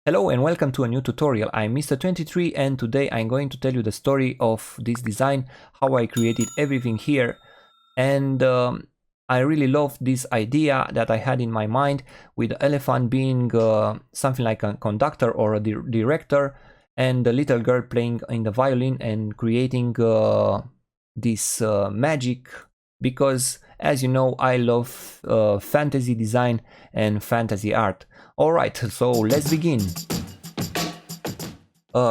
Hello and welcome to a new tutorial. I'm Mr. 23 and today I'm going to tell you the story of this design, how I created everything here. And I really love this idea that I had in my mind with the elephant being something like a conductor or a director, and the little girl playing in the violin and creating this magic, because as you know I love fantasy design and fantasy art. Alright, so let's begin.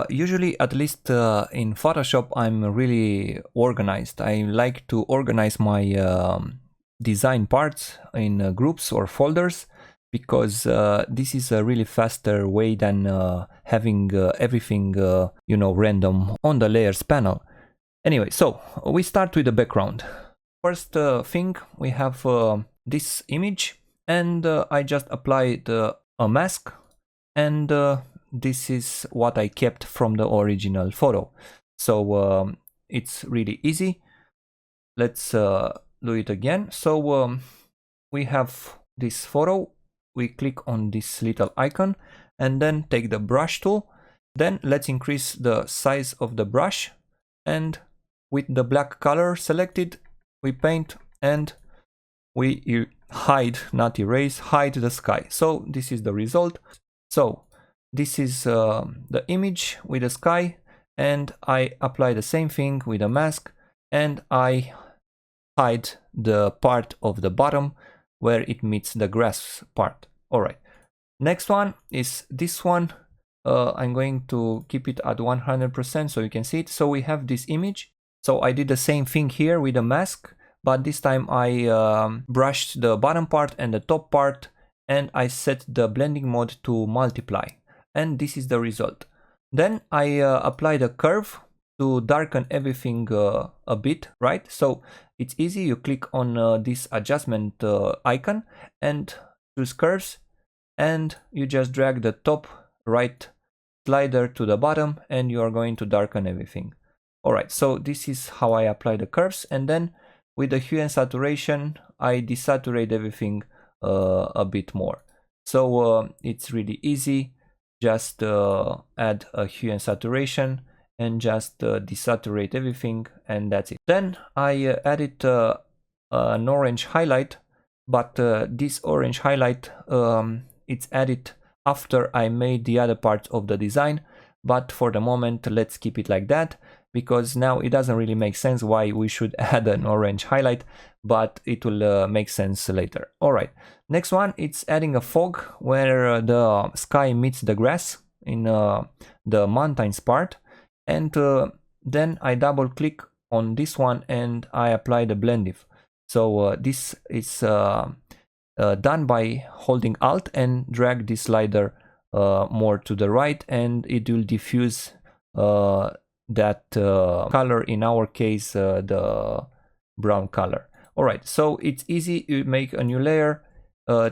Usually, at least in Photoshop, I'm really organized. I like to organize my design parts in groups or folders, because this is a really faster way than having everything, random on the layers panel. Anyway, so we start with the background. First thing, we have this image, and I just applied a mask, and this is what I kept from the original photo. So it's really easy. Let's do it again. So we have this photo. We click on this little icon and then take the brush tool. Then let's increase the size of the brush, and with the black color selected, we paint and we hide, not erase, hide the sky. So this is the result. So this is the image with the sky, and I apply the same thing with a mask, and I hide the part of the bottom where it meets the grass part. Alright, next one is this one. I'm going to keep it at 100% so you can see it. So we have this image. So I did the same thing here with a mask, but this time I brushed the bottom part and the top part, and I set the blending mode to multiply, and this is the result. Then I applied a curve to darken everything a bit, right? So it's easy. You click on this adjustment icon and choose curves, and you just drag the top right slider to the bottom, and you are going to darken everything. Alright, so this is how I apply the curves, and then with the hue and saturation, I desaturate everything a bit more. So it's really easy. Just add a hue and saturation and just desaturate everything, and that's it. Then I added an orange highlight, but this orange highlight, it's added after I made the other parts of the design. But for the moment, let's keep it like that, because now it doesn't really make sense why we should add an orange highlight, but it will make sense later. Alright, next one, it's adding a fog where the sky meets the grass in the mountains part, and then I double click on this one and I apply the blend if. So this is done by holding Alt and drag this slider more to the right, and it will diffuse that color, in our case the brown color. Alright, so it's easy. You make a new layer,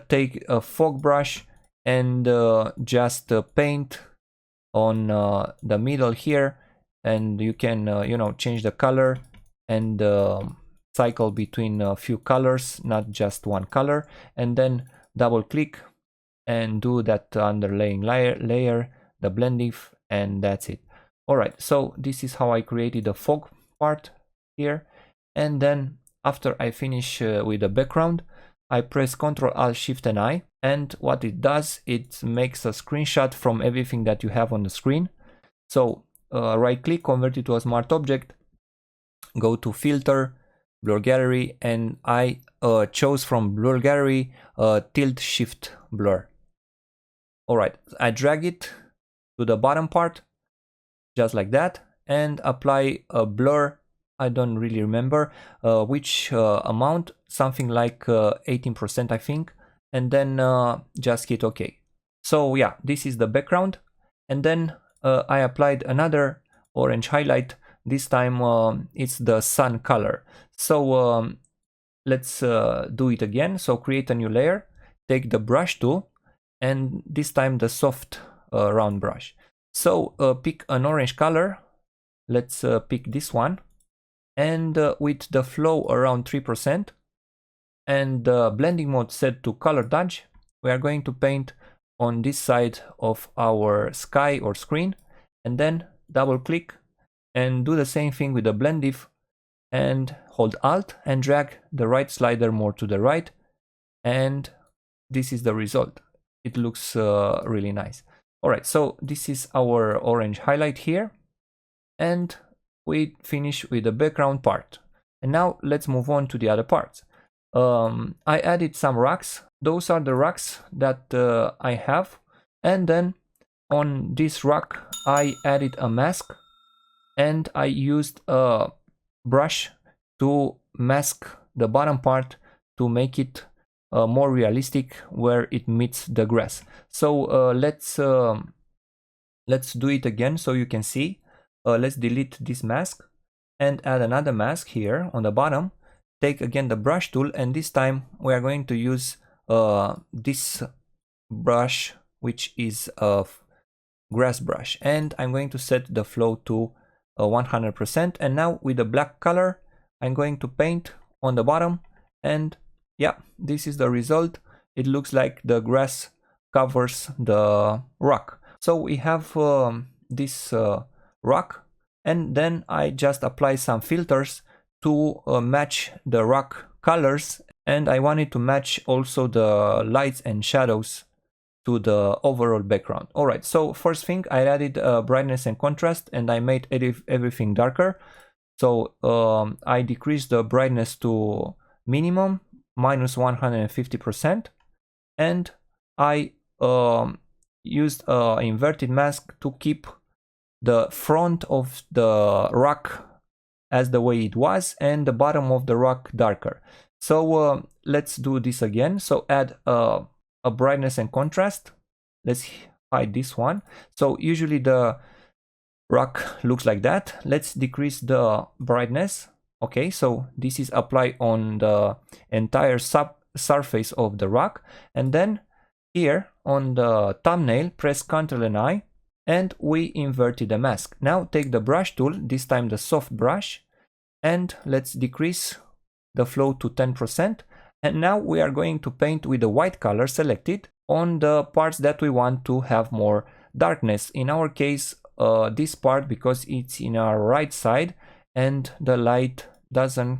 take a fog brush and just paint on the middle here, and you can change the color and cycle between a few colors, not just one color, and then double click and do that underlaying layer, the blend if, and that's it. Alright, so this is how I created the fog part here, and then after I finish with the background, I press Ctrl Alt Shift and I, and what it does, it makes a screenshot from everything that you have on the screen. So right click, convert it to a smart object, go to filter, blur gallery, and I chose from blur gallery tilt shift blur. Alright, I drag it to the bottom part, just like that, and apply a blur. I don't really remember which amount, something like 18% I think, and then just hit OK. So yeah, this is the background, and then I applied another orange highlight. This time it's the sun color. So let's do it again. So create a new layer, take the brush tool, and this time the soft round brush. So pick an orange color. Let's pick this one, and with the flow around 3% and blending mode set to color dodge, we are going to paint on this side of our sky or screen, and then double click and do the same thing with the blend diff, and hold Alt and drag the right slider more to the right, and this is the result. It looks really nice. Alright, so this is our orange highlight here, and we finish with the background part. And now let's move on to the other parts. I added some rocks. Those are the rocks that I have, and then on this rock I added a mask, and I used a brush to mask the bottom part to make it more realistic where it meets the grass. So let's do it again so you can see. Let's delete this mask and add another mask here on the bottom. Take again the brush tool, and this time we are going to use this brush, which is a grass brush, and I'm going to set the flow to 100%. And now with the black color I'm going to paint on the bottom, and yeah, this is the result. It looks like the grass covers the rock. So we have this rock, and then I just apply some filters to match the rock colors, and I wanted to match also the lights and shadows to the overall background. Alright, so first thing, I added brightness and contrast, and I made everything darker. So I decreased the brightness to minimum, minus 150%, and I used an inverted mask to keep the front of the rock as the way it was, and the bottom of the rock darker. So let's do this again. So add a brightness and contrast. Let's hide this one. So usually the rock looks like that. Let's decrease the brightness. Okay, so this is applied on the entire surface of the rock, and then here on the thumbnail press Ctrl and I, and we inverted the mask. Now take the brush tool, this time the soft brush, and let's decrease the flow to 10%. And now we are going to paint with the white color selected on the parts that we want to have more darkness. In our case, this part, because it's in our right side and the light doesn't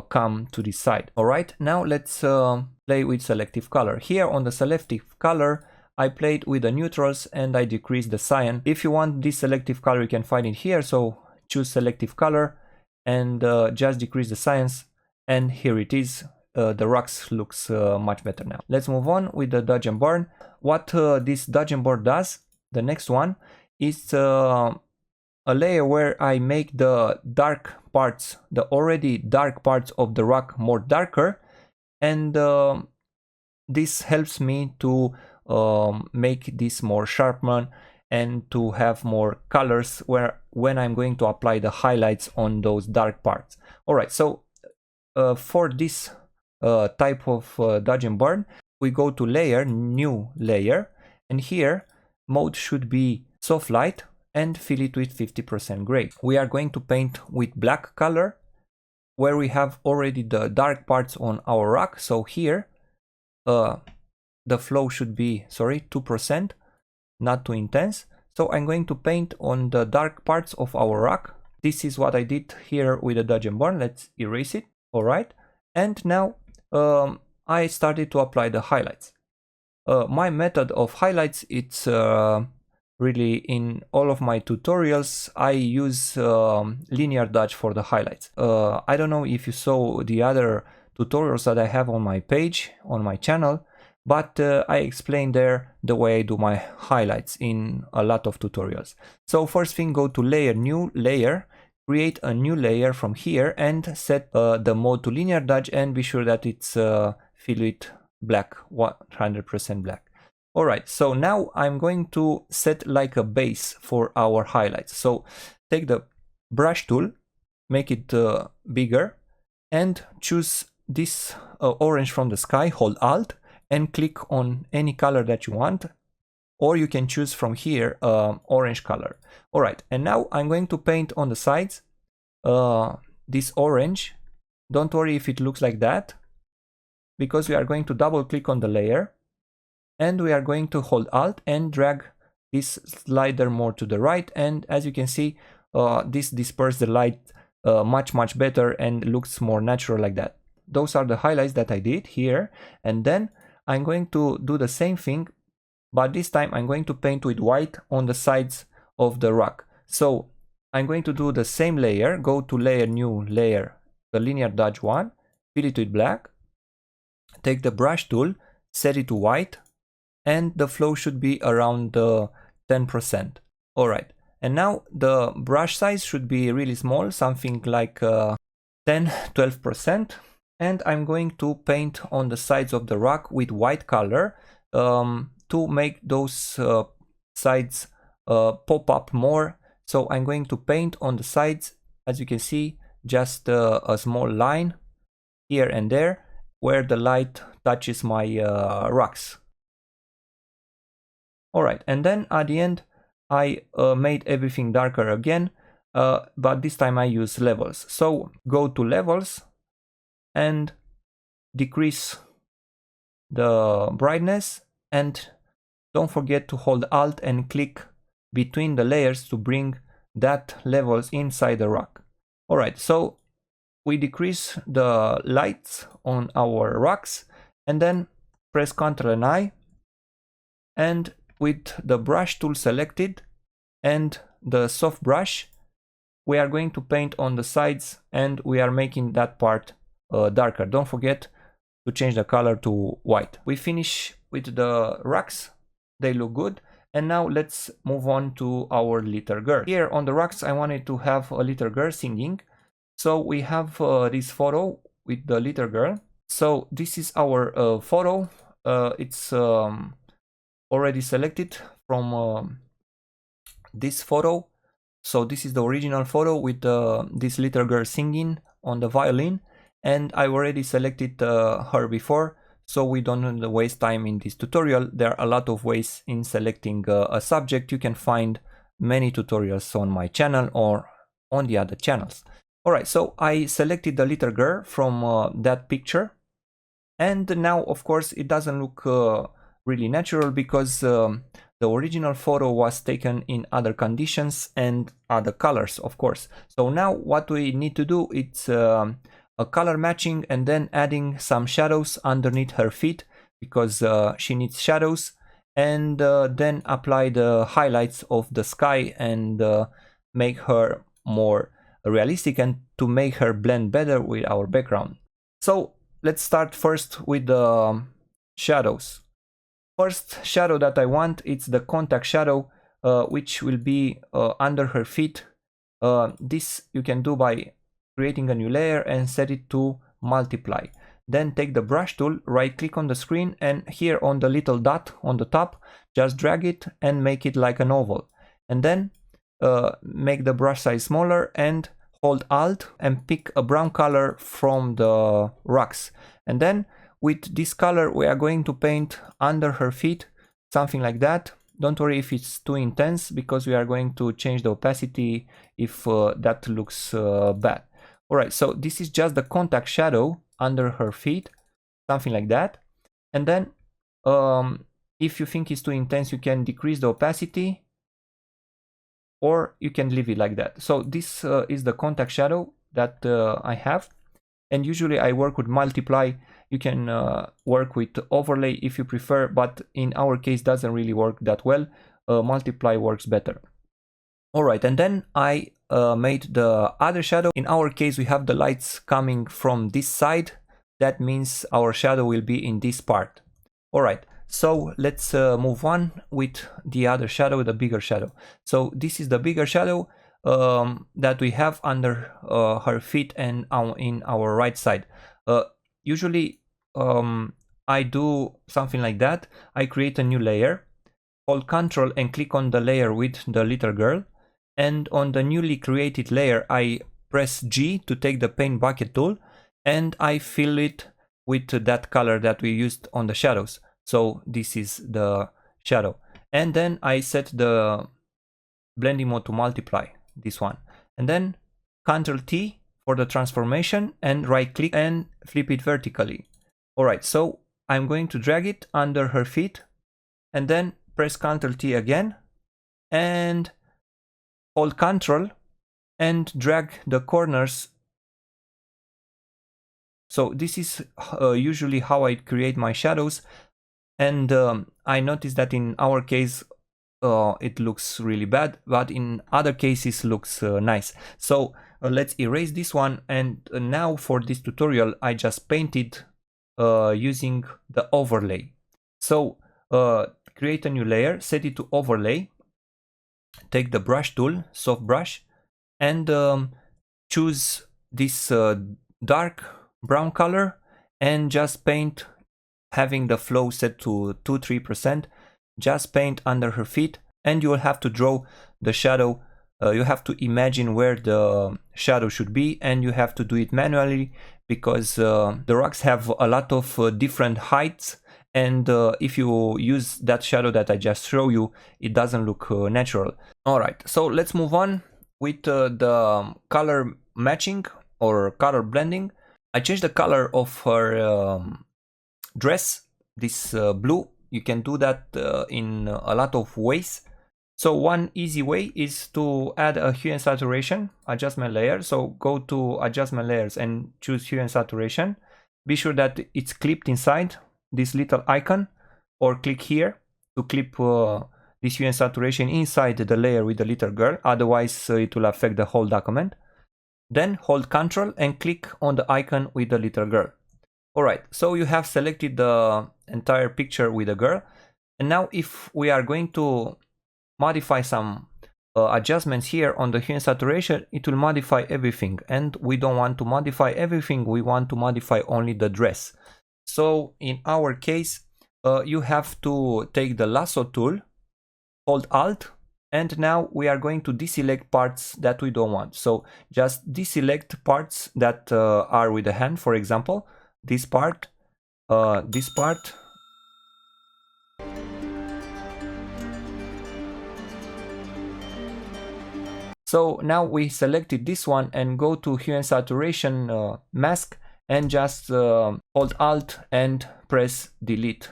come to this side. Alright, now let's play with selective color. Here on the selective color, I played with the neutrals and I decreased the cyan. If you want this selective color, you can find it here. So choose selective color and just decrease the cyans, and here it is. The rocks looks much better now. Let's move on with the dodge and burn. What this dodge and burn does, the next one, is a layer where I make the dark parts, the already dark parts of the rock more darker, and this helps me to make this more sharpened and to have more colors when I'm going to apply the highlights on those dark parts. Alright, so for this type of dodge and burn, we go to layer, new layer, and here mode should be soft light and fill it with 50% gray. We are going to paint with black color where we have already the dark parts on our rock. So here the flow should be 2%, not too intense. So I'm going to paint on the dark parts of our rock. This is what I did here with the dodge and burn. Let's erase it. Alright, and now I started to apply the highlights. My method of highlights, it's really in all of my tutorials I use linear dodge for the highlights. I don't know if you saw the other tutorials that I have on my page, on my channel, but I explain there the way I do my highlights in a lot of tutorials. So first thing, go to layer, new layer, create a new layer from here and set the mode to linear dodge, and be sure that it's fill it black, 100% black. Alright, so now I'm going to set like a base for our highlights. So take the brush tool, make it bigger, and choose this orange from the sky, hold Alt, and click on any color that you want, or you can choose from here orange color. Alright, and now I'm going to paint on the sides this orange. Don't worry if it looks like that, because we are going to double click on the layer and we are going to hold Alt and drag this slider more to the right, and as you can see, this disperses the light much better and looks more natural like that. Those are the highlights that I did here, and then I'm going to do the same thing, but this time I'm going to paint with white on the sides of the rock. So I'm going to do the same layer, go to layer, new layer, the linear dodge one, fill it with black, take the brush tool, set it to white, and the flow should be around 10%. Alright, and now the brush size should be really small, something like 10-12%, and I'm going to paint on the sides of the rock with white color to make those sides pop up more. So I'm going to paint on the sides, as you can see, just a small line here and there where the light touches my rocks. Alright, and then at the end I made everything darker again, but this time I use levels. So go to levels and decrease the brightness, and don't forget to hold Alt and click between the layers to bring that levels inside the rock. Alright, so we decrease the lights on our rocks, and then press Ctrl and I, and with the brush tool selected and the soft brush, we are going to paint on the sides, and we are making that part darker. Don't forget to change the color to white. We finish with the rocks, they look good, and now let's move on to our little girl. Here on the rocks I wanted to have a little girl singing, so we have this photo with the little girl. So this is our photo, it's already selected from this photo. So this is the original photo with this little girl singing on the violin, and I already selected her before, so we don't waste time in this tutorial. There are a lot of ways in selecting a subject. You can find many tutorials on my channel or on the other channels. Alright, so I selected the little girl from that picture, and now of course it doesn't look really natural because the original photo was taken in other conditions and other colors, of course. So now what we need to do is a color matching and then adding some shadows underneath her feet, because she needs shadows, and then apply the highlights of the sky and make her more realistic and to make her blend better with our background. So let's start first with the shadows. First shadow that I want, it's the contact shadow, which will be under her feet. This you can do by creating a new layer and set it to multiply. Then take the brush tool, right click on the screen, and here on the little dot on the top, just drag it and make it like an oval. And then make the brush size smaller and hold Alt and pick a brown color from the rocks. And then with this color we are going to paint under her feet, something like that. Don't worry if it's too intense, because we are going to change the opacity if that looks bad. Alright, so this is just the contact shadow under her feet, something like that. And then if you think it's too intense, you can decrease the opacity, or you can leave it like that. So this is the contact shadow that I have, and usually I work with multiply. You can work with overlay if you prefer, but in our case doesn't really work that well. Multiply works better. Alright, and then I made the other shadow. In our case we have the lights coming from this side. That means our shadow will be in this part. Alright, so let's move on with the other shadow, the bigger shadow. So this is the bigger shadow that we have under her feet and in our right side. Usually I do something like that. I create a new layer, hold Ctrl and click on the layer with the little girl, and on the newly created layer I press G to take the paint bucket tool, and I fill it with that color that we used on the shadows. So this is the shadow, and then I set the blending mode to multiply, this one, and then Ctrl T for the transformation and right click and flip it vertically. Alright, so I'm going to drag it under her feet and then press Ctrl T again and hold Ctrl and drag the corners. So this is usually how I create my shadows, and I noticed that in our case it looks really bad, but in other cases looks nice. So let's erase this one, and now for this tutorial I just painted using the overlay. So create a new layer, set it to overlay, take the brush tool, soft brush, and choose this dark brown color and just paint, having the flow set to 2-3%. Just paint under her feet, and you will have to draw the shadow. You have to imagine where the shadow should be, and you have to do it manually because the rocks have a lot of different heights, and if you use that shadow that I just show you, it doesn't look natural. Alright, so let's move on with the color matching or color blending. I changed the color of her dress, this blue. You can do that in a lot of ways. So one easy way is to add a hue and saturation adjustment layer. So go to adjustment layers and choose hue and saturation. Be sure that it's clipped inside this little icon, or click here to clip this hue and saturation inside the layer with the little girl, otherwise it will affect the whole document. Then hold Ctrl and click on the icon with the little girl. Alright, so you have selected the entire picture with the girl, and now if we are going to modify some adjustments here on the hue and saturation, it will modify everything, and we don't want to modify everything, we want to modify only the dress. So in our case, you have to take the lasso tool, hold Alt, and now we are going to deselect parts that we don't want. So just deselect parts that are with the hand, for example, this part, this part. So now we selected this one and go to hue and saturation mask, and just hold Alt and press delete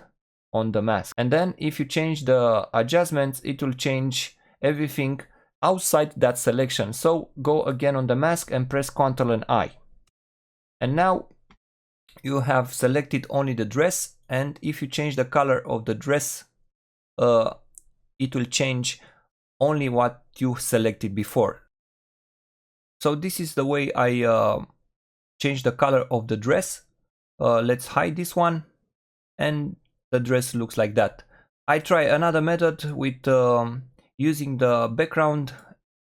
on the mask. And then if you change the adjustments, it will change everything outside that selection. So go again on the mask and press Ctrl and I. And now you have selected only the dress, and if you change the color of the dress, it will change only what you selected before. So this is the way I change the color of the dress. Let's hide this one, and the dress looks like that. I try another method with using the background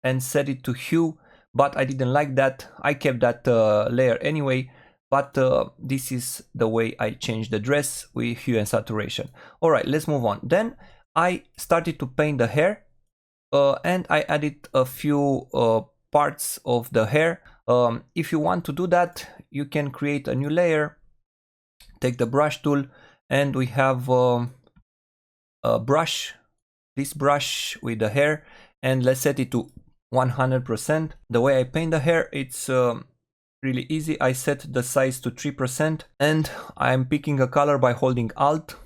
and set it to hue, but I didn't like that. I kept that layer anyway. But this is the way I change the dress with hue and saturation. Alright, let's move on. Then I started to paint the hair, and I added a few parts of the hair. If you want to do that, you can create a new layer, take the brush tool, and we have a brush, this brush with the hair, and let's set it to 100%. The way I paint the hair, it's really easy. I set the size to 3%, and I'm picking a color by holding Alt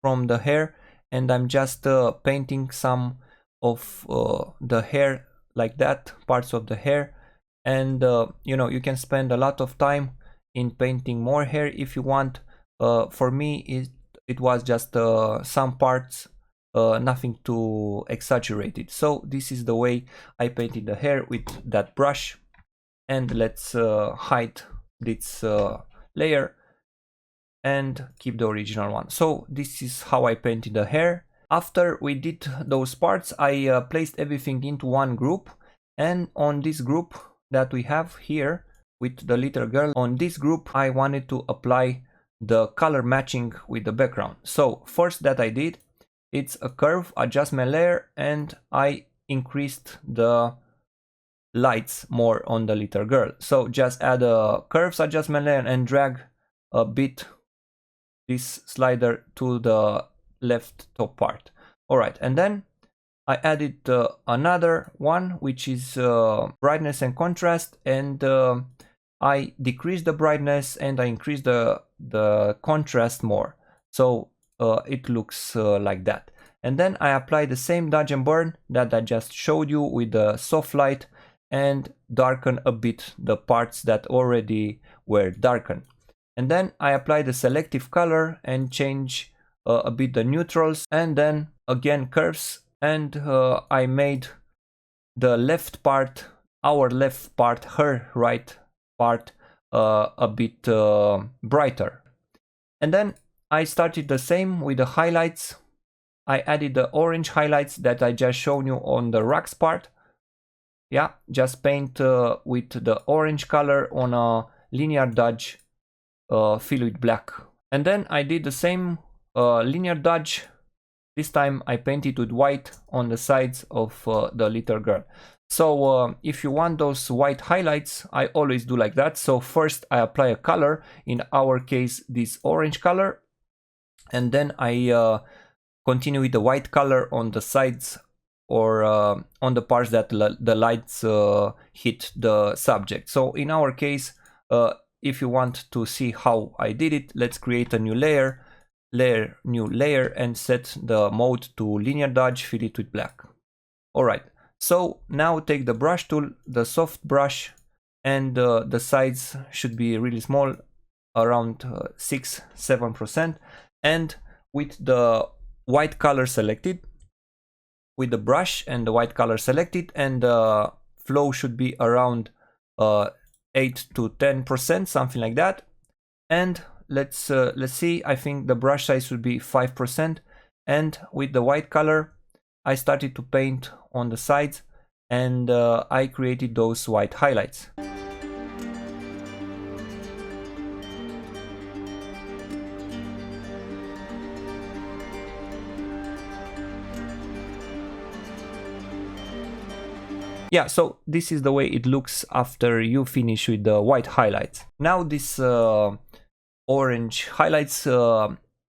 from the hair, and I'm just painting some of the hair like that, parts of the hair. And you know, you can spend a lot of time in painting more hair if you want. For me, it was just some parts, nothing too exaggerated. So this is the way I painted the hair with that brush. And let's hide this layer and keep the original one. So this is how I painted the hair. After we did those parts, I placed everything into one group, and on this group that we have here with the little girl, on this group I wanted to apply the color matching with the background. So first that I did, it's a curve adjustment layer, and I increased the lights more on the little girl. So just add a curves adjustment layer and drag a bit this slider to the left top part. Alright, and then I added another one, which is brightness and contrast, and I decreased the brightness and I increased the contrast more. So it looks like that. And then I apply the same dodge and burn that I just showed you with the soft light and darken a bit the parts that already were darkened. And then I apply the selective color and change a bit the neutrals, and then again curves, and I made the left part, our left part, her right part, a bit brighter. And then I started the same with the highlights. I added the orange highlights that I just shown you on the rocks part. Yeah, just paint with the orange color on a linear dodge, fill with black. And then I did the same linear dodge. This time I painted with white on the sides of the little girl. So if you want those white highlights, I always do like that. So first I apply a color, in our case this orange color, and then I continue with the white color on the sides or on the parts that the lights hit the subject. So in our case, if you want to see how I did it, let's create a new layer, new layer, and set the mode to linear dodge, fill it with black. Alright, so now take the brush tool, the soft brush, and the sides should be really small, around 6-7%, and with the white color selected, with the brush and the white color selected, and the flow should be around 8-10%, something like that. And let's see, I think the brush size should be 5%, and with the white color I started to paint on the sides, and I created those white highlights. Yeah, so this is the way it looks after you finish with the white highlights. Now this orange highlights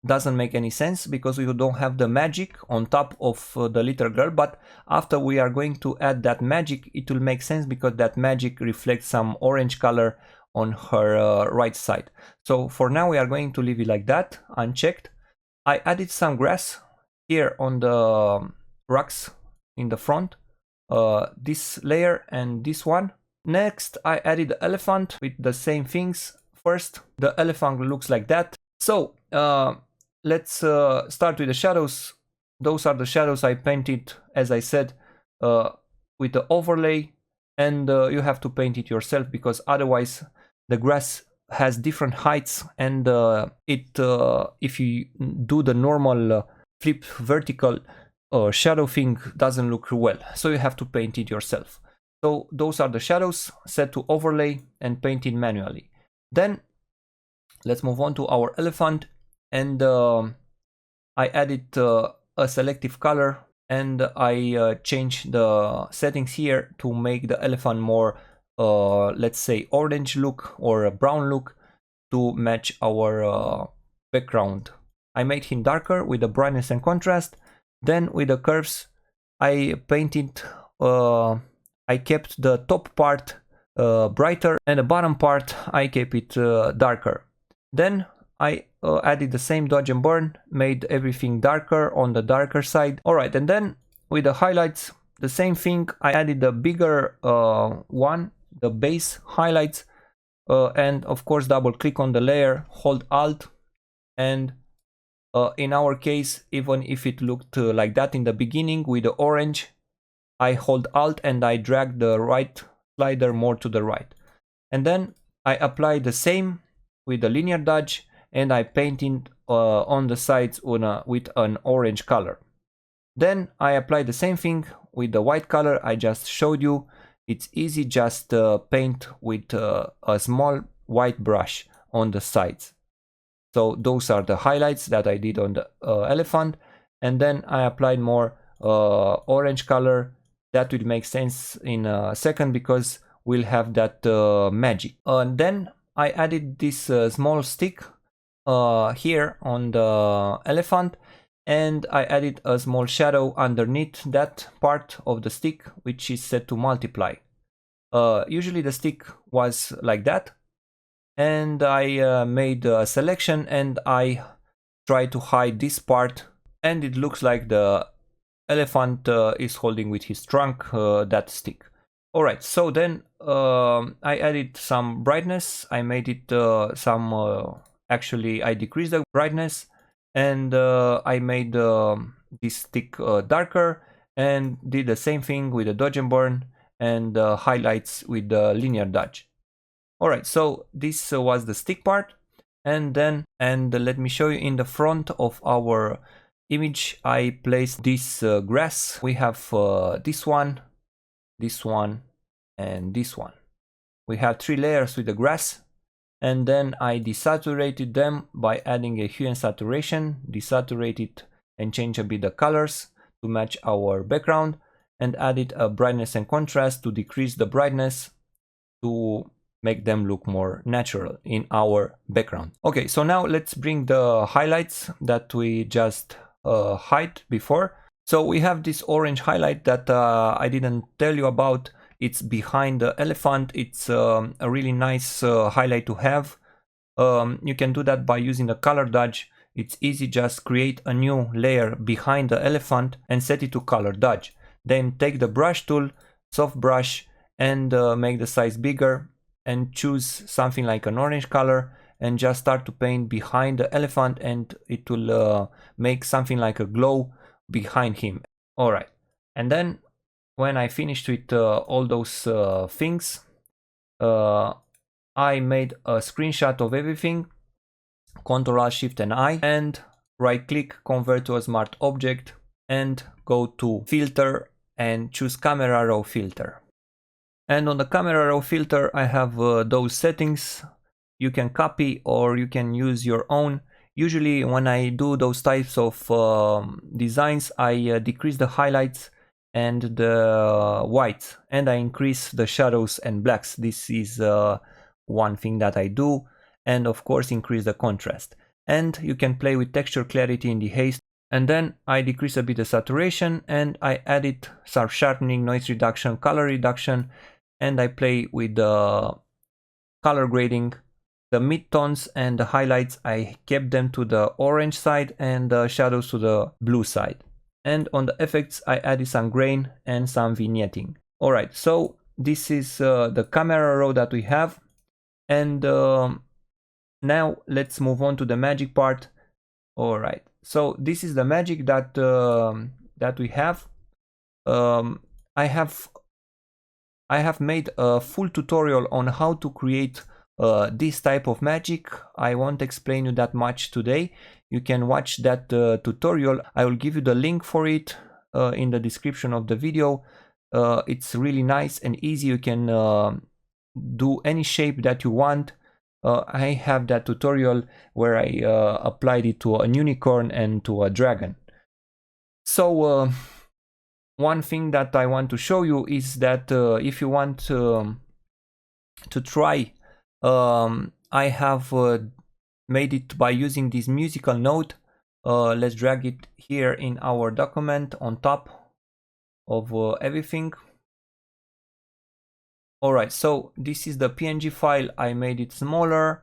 doesn't make any sense because we don't have the magic on top of the little girl, but after we are going to add that magic, it will make sense because that magic reflects some orange color on her right side. So for now we are going to leave it like that, unchecked. I added some grass here on the rocks in the front, this layer and this one. Next I added the elephant with the same things. First the elephant looks like that. So let's start with the shadows. Those are the shadows I painted, as I said, with the overlay, and you have to paint it yourself because otherwise the grass has different heights, and if you do the normal flip vertical shadow thing, doesn't look well, so you have to paint it yourself. So those are the shadows, set to overlay and paint it manually. Then let's move on to our elephant, and I added a selective color, and I changed the settings here to make the elephant more let's say orange look or a brown look to match our background. I made him darker with the brightness and contrast. Then with the curves I painted, I kept the top part brighter and the bottom part I kept it darker. Then I added the same dodge and burn, made everything darker on the darker side. Alright, and then with the highlights, the same thing, I added the bigger one, the base highlights, and of course double click on the layer, hold Alt, and in our case, even if it looked like that in the beginning with the orange, I hold Alt and I drag the right slider more to the right. And then I apply the same with the linear dodge, and I painted on the sides with an orange color. Then I apply the same thing with the white color I just showed you. It's easy, just paint with a small white brush on the sides. So those are the highlights that I did on the elephant, and then I applied more orange color. That will make sense in a second because we'll have that magic. And then I added this small stick here on the elephant, and I added a small shadow underneath that part of the stick, which is set to multiply. Usually the stick was like that, and I made a selection and I try to hide this part and it looks like the elephant is holding with his trunk that stick. Alright, so then I added some brightness. I made it actually I decreased the brightness, and I made this stick darker, and did the same thing with the dodge and burn and highlights with the linear dodge. Alright, so this was the stick part, and then let me show you in the front of our image I placed this grass. We have this one, and this one. We have 3 layers with the grass, and then I desaturated them by adding a hue and saturation, desaturated and change a bit the colors to match our background, and added a brightness and contrast to decrease the brightness to make them look more natural in our background. Okay, so now let's bring the highlights that we just hide before. So we have this orange highlight that I didn't tell you about. It's behind the elephant. It's a really nice highlight to have. You can do that by using the color dodge. It's easy, just create a new layer behind the elephant and set it to color dodge. Then take the brush tool, soft brush, and make the size bigger, and choose something like an orange color, and just start to paint behind the elephant, and it will make something like a glow behind him. Alright, and then when I finished with all those things, I made a screenshot of everything, Ctrl Alt Shift and I, and right click, convert to a smart object, and go to filter and choose camera raw filter. And on the camera raw filter I have those settings. You can copy or you can use your own. Usually when I do those types of designs, I decrease the highlights and the whites, and I increase the shadows and blacks. This is one thing that I do, and of course increase the contrast. And you can play with texture clarity in the haze. And then I decrease a bit the saturation, and I added some sharpening, noise reduction, color reduction, and I play with the color grading. The midtones and the highlights, I kept them to the orange side, and the shadows to the blue side. And on the effects, I added some grain and some vignetting. Alright, so this is the camera raw that we have. And now let's move on to the magic part. Alright, so this is the magic that that we have. I have made a full tutorial on how to create this type of magic. I won't explain you that much today. You can watch that tutorial. I will give you the link for it in the description of the video. It's really nice and easy. You can do any shape that you want. I have that tutorial where I applied it to an unicorn and to a dragon. So one thing that I want to show you is that if you want to try, I have made it by using this musical note. Let's drag it here in our document on top of everything. Alright, so this is the PNG file. I made it smaller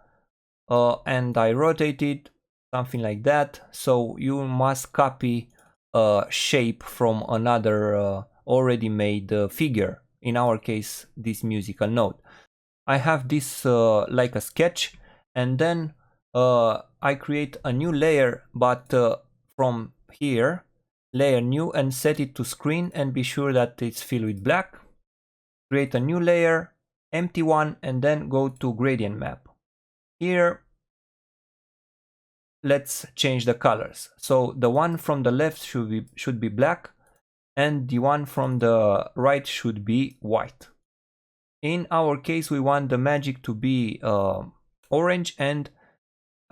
and I rotated something like that. So you must copy a shape from another already made figure. In our case, this musical note. I have this like a sketch, and then I create a new layer, but from here, layer new, and set it to screen, and be sure that it's filled with black. Create a new layer, empty one, and then go to gradient map. Here, let's change the colors. So the one from the left should be black, and the one from the right should be white. In our case, we want the magic to be orange, and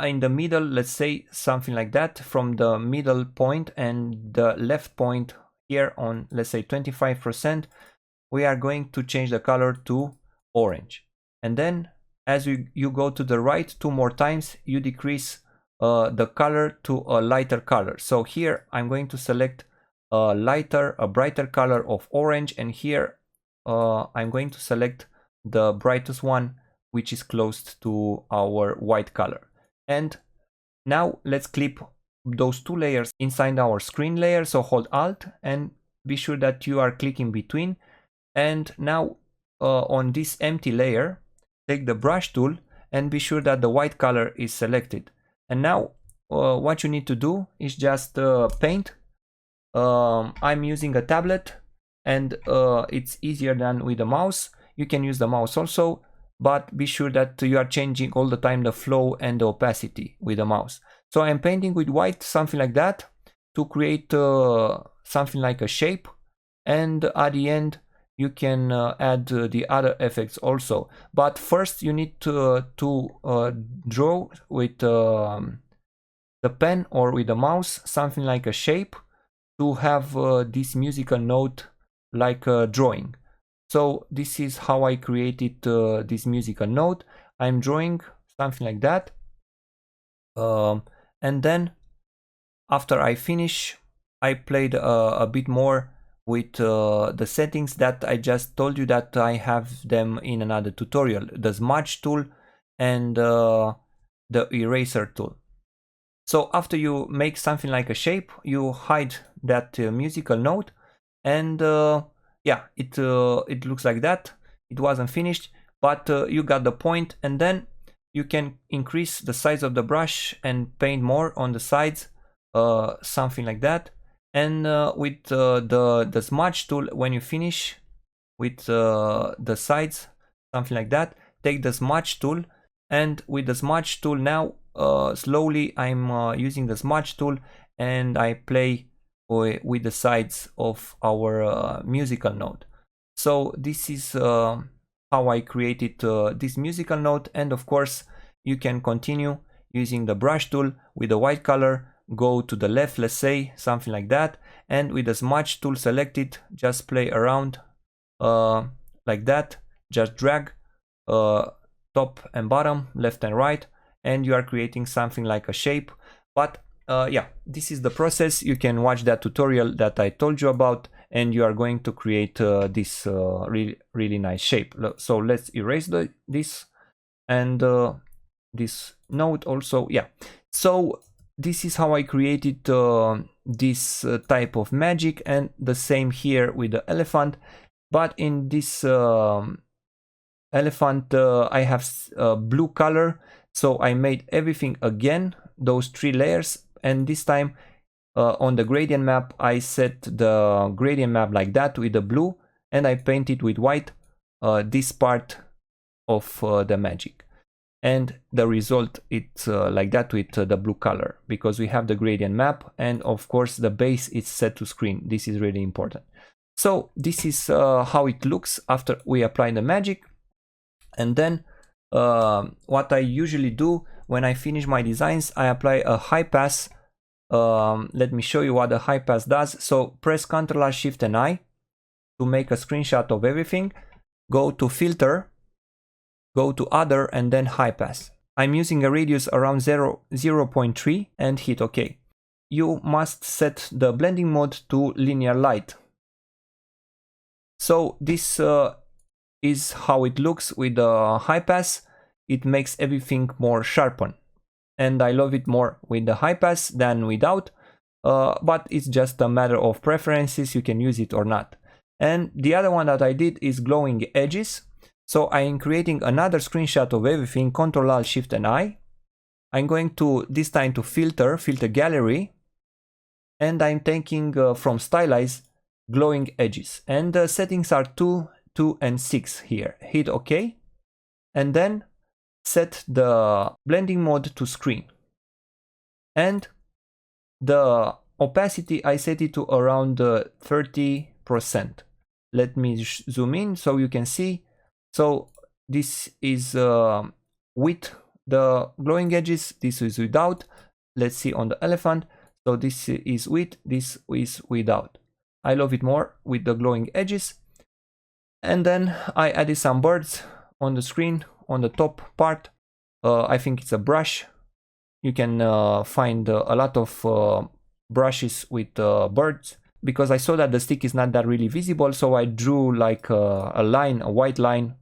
in the middle, let's say something like that, from the middle point and the left point here on, let's say 25%, we are going to change the color to orange. And then as you go to the right 2 more times, you decrease the color to a lighter color. So here I'm going to select a brighter color of orange, and here I'm going to select the brightest one, which is close to our white color. And now let's clip those two layers inside our screen layer. So hold Alt and be sure that you are clicking between. And now on this empty layer, take the brush tool and be sure that the white color is selected. And now what you need to do is just paint. I'm using a tablet and it's easier than with a mouse. You can use the mouse also, but be sure that you are changing all the time the flow and the opacity with the mouse. So I'm painting with white, something like that, to create something like a shape. And at the end, you can add the other effects also. But first you need to draw with the pen or with the mouse, something like a shape to have this musical note like a drawing. So this is how I created this musical note. I'm drawing something like that. And then after I finish, I played a bit more with the settings that I just told you that I have them in another tutorial. The smudge tool and the eraser tool. So after you make something like a shape, you hide that musical note, and yeah, it looks like that. It wasn't finished, but you got the point. And then you can increase the size of the brush and paint more on the sides, something like that. And with the smudge tool, when you finish with the sides, something like that, take the smudge tool, and with the smudge tool now, slowly I'm using the smudge tool and I play with the sides of our musical note. So this is how I created this musical note. And of course you can continue using the brush tool with the white color, go to the left, let's say, something like that, and with the smudge tool selected, just play around like that, just drag top and bottom, left and right, and you are creating something like a shape. But yeah, this is the process. You can watch that tutorial that I told you about, and you are going to create this really nice shape. So let's erase this and this note also. Yeah, so this is how I created this type of magic, and the same here with the elephant. But in this elephant I have blue color, so I made everything again, those three layers, and this time on the gradient map I set the gradient map like that with the blue, and I painted with white this part of the magic. And the result, it's like that with the blue color, because we have the gradient map, and of course the base is set to screen. This is really important. So this is how it looks after we apply the magic. And then what I usually do when I finish my designs, I apply a high pass. Let me show you what the high pass does. So press Ctrl Shift and I to make a screenshot of everything. Go to filter, go to other, and then high pass. I'm using a radius around 0.3 and hit OK. You must set the blending mode to linear light. So this is how it looks with the high pass. It makes everything more sharpened, and I love it more with the high pass than without, but it's just a matter of preferences. You can use it or not. And the other one that I did is glowing edges. So I'm creating another screenshot of everything, Ctrl Alt Shift and I. I'm going to this time to filter gallery, and I'm taking from stylize glowing edges, and the settings are 2, 2 and 6 here. Hit OK, and then set the blending mode to screen, and the opacity I set it to around 30%. Let me zoom in so you can see. So this is with the glowing edges, this is without. Let's see on the elephant. So this is with, this is without. I love it more with the glowing edges. And then I added some birds on the screen on the top part. I think it's a brush. You can find a lot of brushes with birds, because I saw that the stick is not that really visible, so I drew like a line, a white line.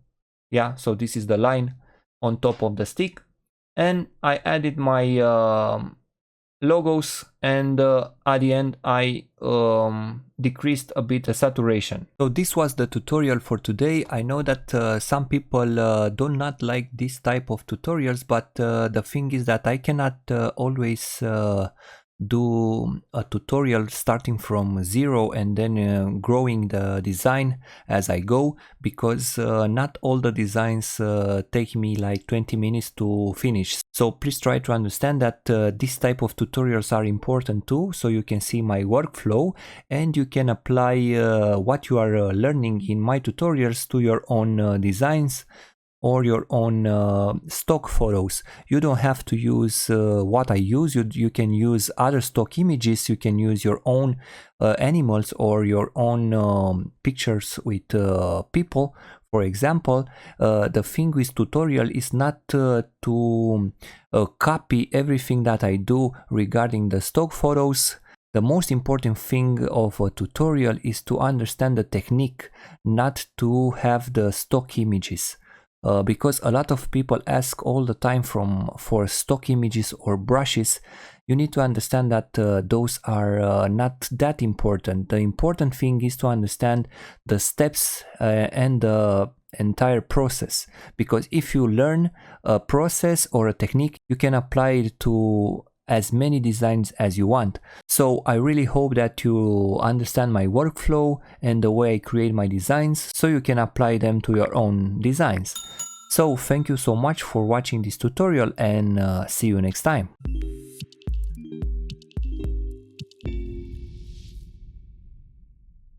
Yeah, so this is the line on top of the stick, and I added my logos, and at the end I decreased a bit the saturation. So this was the tutorial for today. I know that some people do not like this type of tutorials, but the thing is that I cannot always do a tutorial starting from zero and then growing the design as I go, because not all the designs take me like 20 minutes to finish. So please try to understand that this type of tutorials are important too, so you can see my workflow and you can apply what you are learning in my tutorials to your own designs or your own stock photos. You don't have to use what I use. You can use other stock images. You can use your own animals or your own pictures with people. For example, the thing with tutorial is not to copy everything that I do regarding the stock photos. The most important thing of a tutorial is to understand the technique, not to have the stock images. Because a lot of people ask all the time for stock images or brushes. You need to understand that those are not that important. The important thing is to understand the steps and the entire process, because if you learn a process or a technique, you can apply it to as many designs as you want. So I really hope that you understand my workflow and the way I create my designs, so you can apply them to your own designs. So thank you so much for watching this tutorial, and see you next time.